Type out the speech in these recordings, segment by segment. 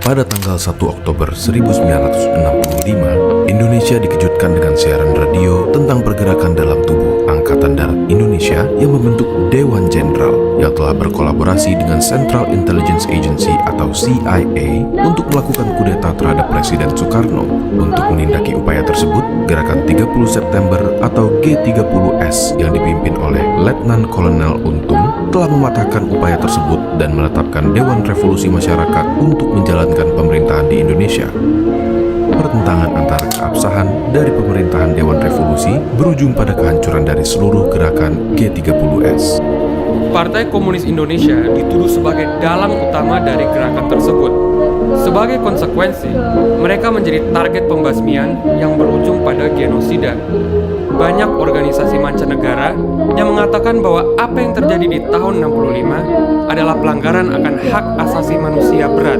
Pada tanggal 1 Oktober 1965, Indonesia dikejutkan dengan siaran radio tentang pergerakan dalam tubuh Angkatan Darat Indonesia yang membentuk Dewan Jenderal yang telah berkolaborasi dengan Central Intelligence Agency atau CIA untuk melakukan kudeta terhadap Presiden Soekarno. Untuk menindaki upaya tersebut, Gerakan 30 September atau G30S yang dipimpin oleh Letnan Kolonel Untung telah mematahkan upaya tersebut dan menetapkan Dewan Revolusi Masyarakat untuk menjalankan pemerintahan di Indonesia. Pertentangan antara keabsahan dari pemerintahan Dewan Revolusi berujung pada kehancuran dari seluruh gerakan G30S. Partai Komunis Indonesia dituduh sebagai dalang utama dari gerakan tersebut. Sebagai konsekuensi, mereka menjadi target pembasmian yang berujung pada genosida. Banyak organisasi mancanegara yang mengatakan bahwa apa yang terjadi di tahun 65 adalah pelanggaran akan hak asasi manusia berat.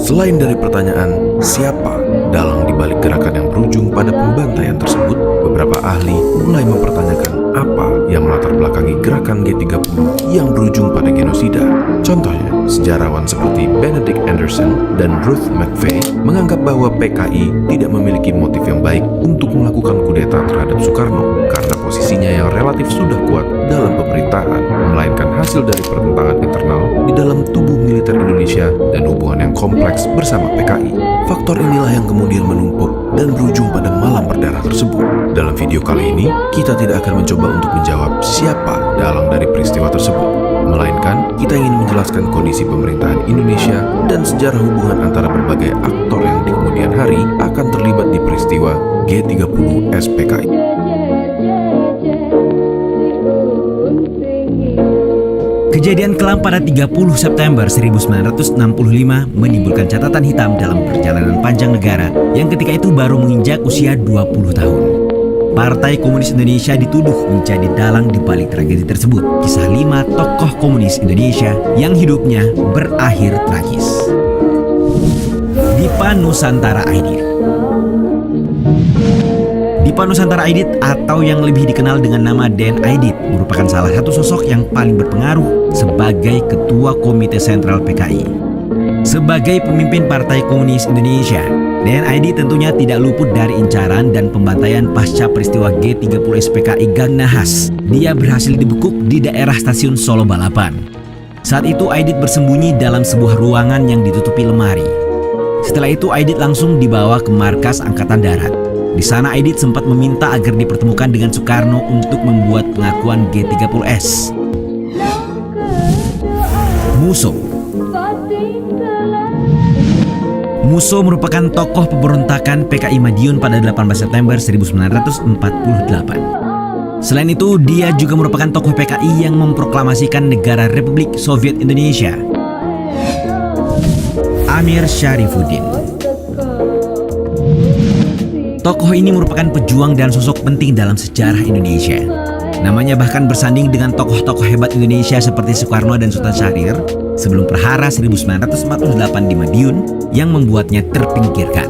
Selain dari pertanyaan siapa dalang di balik gerakan yang berujung pada pembantaian tersebut, beberapa ahli mulai mempertanyakan apa yang melatar belakangi gerakan G30 yang berujung pada genosida. Contohnya, sejarawan seperti Benedict Anderson dan Ruth McVeigh menganggap bahwa PKI tidak memiliki motif yang baik untuk melakukan kudeta terhadap Soekarno karena posisinya yang relatif sudah kuat dalam pemerintahan, melainkan hasil dari pertentangan internal di dalam tubuh militer Indonesia dan hubungan yang kompleks bersama PKI. Faktor inilah yang kemudian menumpuk dan berujung pada malam berdarah tersebut. Dalam video kali ini, kita tidak akan mencoba untuk menjawab siapa dalang dari peristiwa tersebut, melainkan kita ingin menjelaskan kondisi pemerintahan Indonesia dan sejarah hubungan antara berbagai aktor yang di kemudian hari akan terlibat di peristiwa G30 SPKI. Kejadian kelam pada 30 September 1965 menimbulkan catatan hitam dalam perjalanan panjang negara yang ketika itu baru menginjak usia 20 tahun. Partai Komunis Indonesia dituduh menjadi dalang di balik tragedi tersebut. Kisah 5 tokoh komunis Indonesia yang hidupnya berakhir tragis. Dipa Nusantara Aidit. Dipa Nusantara Aidit atau yang lebih dikenal dengan nama Den Aidit merupakan salah satu sosok yang paling berpengaruh sebagai Ketua Komite Sentral PKI. Sebagai pemimpin Partai Komunis Indonesia, Den Aidit tentunya tidak luput dari incaran dan pembantaian pasca peristiwa G30 SPKI Gang Nahas. Dia berhasil dibekuk di daerah stasiun Solo Balapan. Saat itu Aidit bersembunyi dalam sebuah ruangan yang ditutupi lemari. Setelah itu Aidit langsung dibawa ke markas Angkatan Darat. Di sana Aidit sempat meminta agar dipertemukan dengan Soekarno untuk membuat pengakuan G30S. Musso. Musso merupakan tokoh pemberontakan PKI Madiun pada 18 September 1948. Selain itu, dia juga merupakan tokoh PKI yang memproklamasikan negara Republik Soviet Indonesia. Amir Syarifuddin. Tokoh ini merupakan pejuang dan sosok penting dalam sejarah Indonesia. Namanya bahkan bersanding dengan tokoh-tokoh hebat Indonesia seperti Soekarno dan Sultan Syahrir sebelum Prahara 1948 di Madiun yang membuatnya terpinggirkan.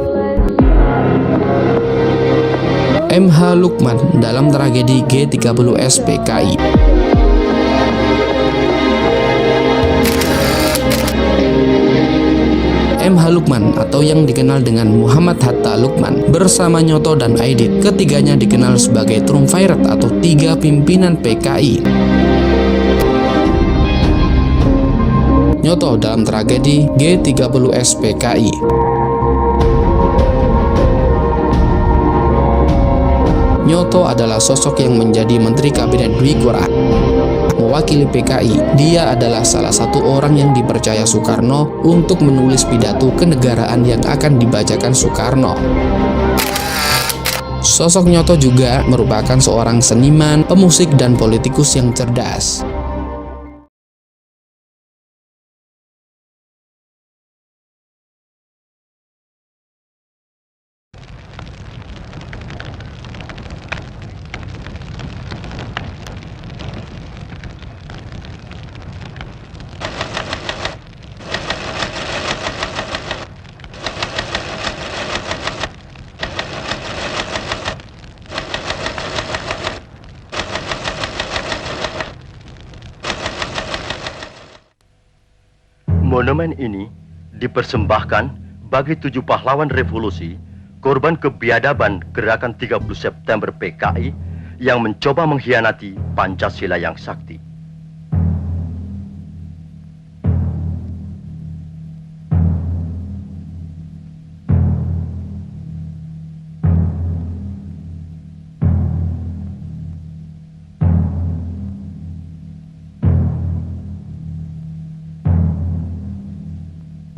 MH Lukman dalam tragedi G30 SPKI. MH Lukman atau yang dikenal dengan Muhammad Hatta Lukman bersama Nyoto dan Aidit, ketiganya dikenal sebagai Triumvirat atau tiga pimpinan PKI. Nyoto dalam tragedi G30 SPKI. Nyoto adalah sosok yang menjadi Menteri Kabinet Dwi Korah. Mewakili PKI, dia adalah salah satu orang yang dipercaya Soekarno untuk menulis pidato kenegaraan yang akan dibacakan Soekarno. Sosok Nyoto juga merupakan seorang seniman, pemusik, dan politikus yang cerdas. Monumen ini dipersembahkan bagi 7 pahlawan revolusi, korban kebiadaban gerakan 30 September PKI yang mencoba mengkhianati Pancasila yang sakti.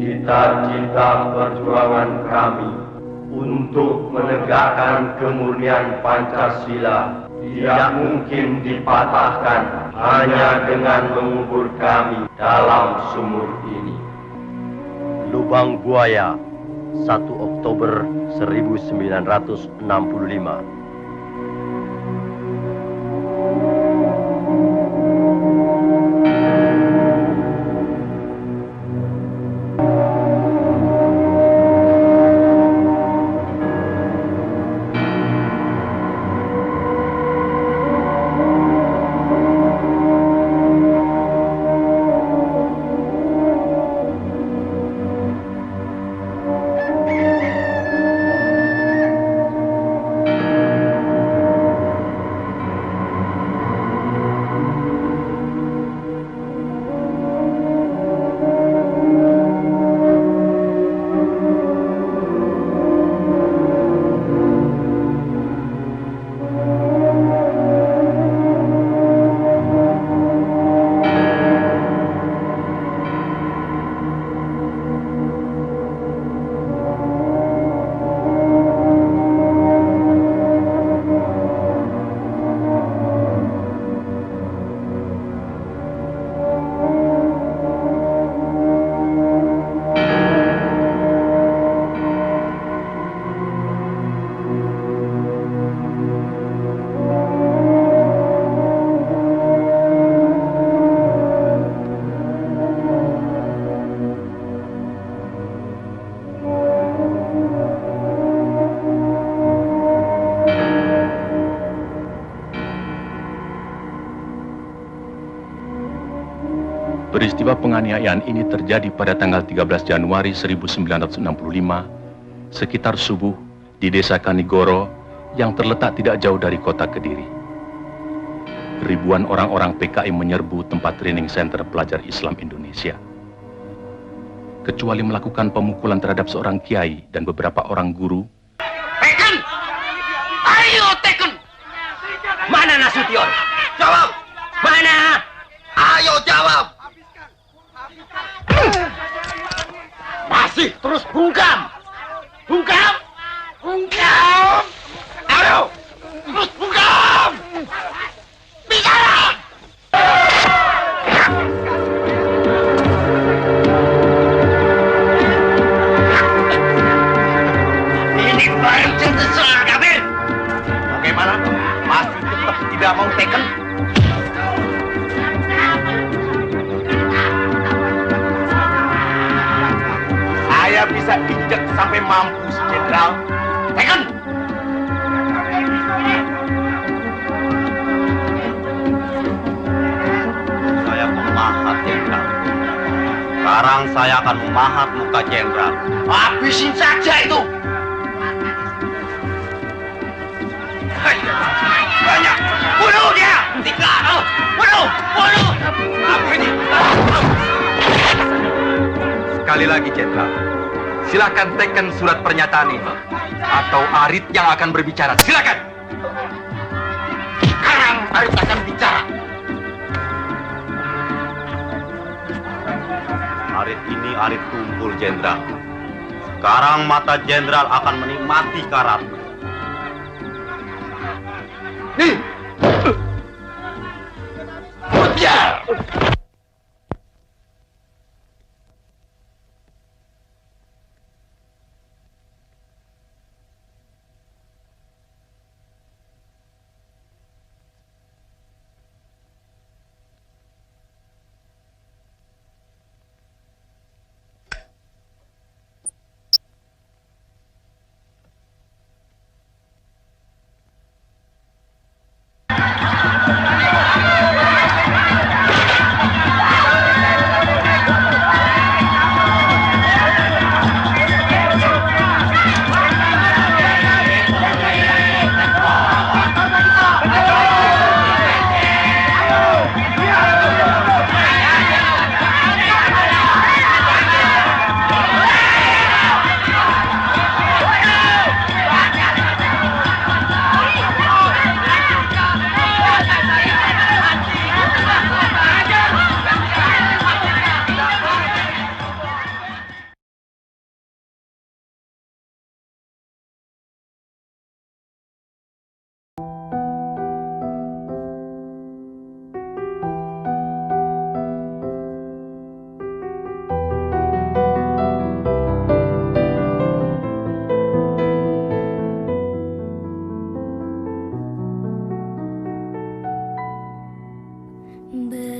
Cita-cita perjuangan kami untuk menegakkan kemurnian Pancasila tidak mungkin dipatahkan hanya dengan mengubur kami dalam sumur ini. Lubang Buaya, 1 Oktober 1965. Peristiwa penganiayaan ini terjadi pada tanggal 13 Januari 1965, sekitar subuh di desa Kanigoro yang terletak tidak jauh dari kota Kediri. Ribuan orang-orang PKI menyerbu tempat training center pelajar Islam Indonesia. Kecuali melakukan pemukulan terhadap seorang kiai dan beberapa orang guru. Teken! Ayo Teken! Mana Nasution? Jawab! Mana? Ayo jawab! Masih terus bungkam! Bungkam! Bungkam! Ayo! Terus bungkam! Bicara! Ini baru cerita soal kafir! Bagaimana? Masih tetap tidak mau Teken? Saya bisa injek sampai mampus, Jenderal. Teken! Saya memahat, Jenderal. Sekarang saya akan memahat muka Jenderal. Habisin saja itu! Banyak! Bunuh dia! Tiga! Bunuh! Bunuh! Apa ini? Sekali lagi, Jenderal. Silakan tekan surat pernyataan ini. Atau Arit yang akan berbicara. Silakan! Sekarang Arit akan bicara. Arit ini Arit tumpul, Jenderal. Sekarang mata Jenderal akan menikmati karat. Nih! Biar!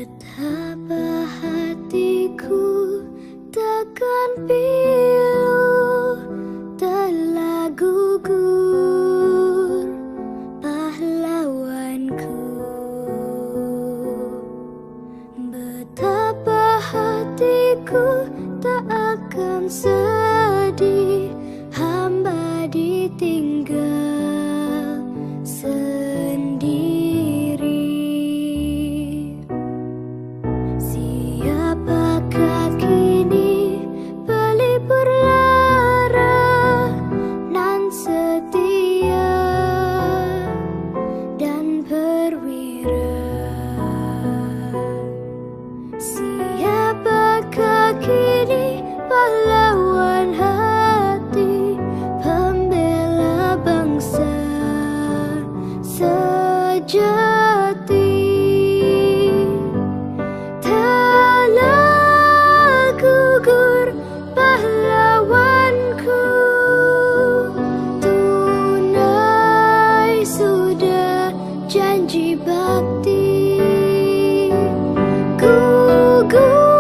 Betapa hatiku takkan pilu, telah gugur pahlawanku. Betapa hatiku tak akan sedih, hamba ditinggal sendiri. Siapakah kini pelipur lara nan setia dan perwira? Siapakah kini pahlawan hati, pembela bangsa sejati? Telah gugur pahlawanku, tunai sudah janji bakti. Gugur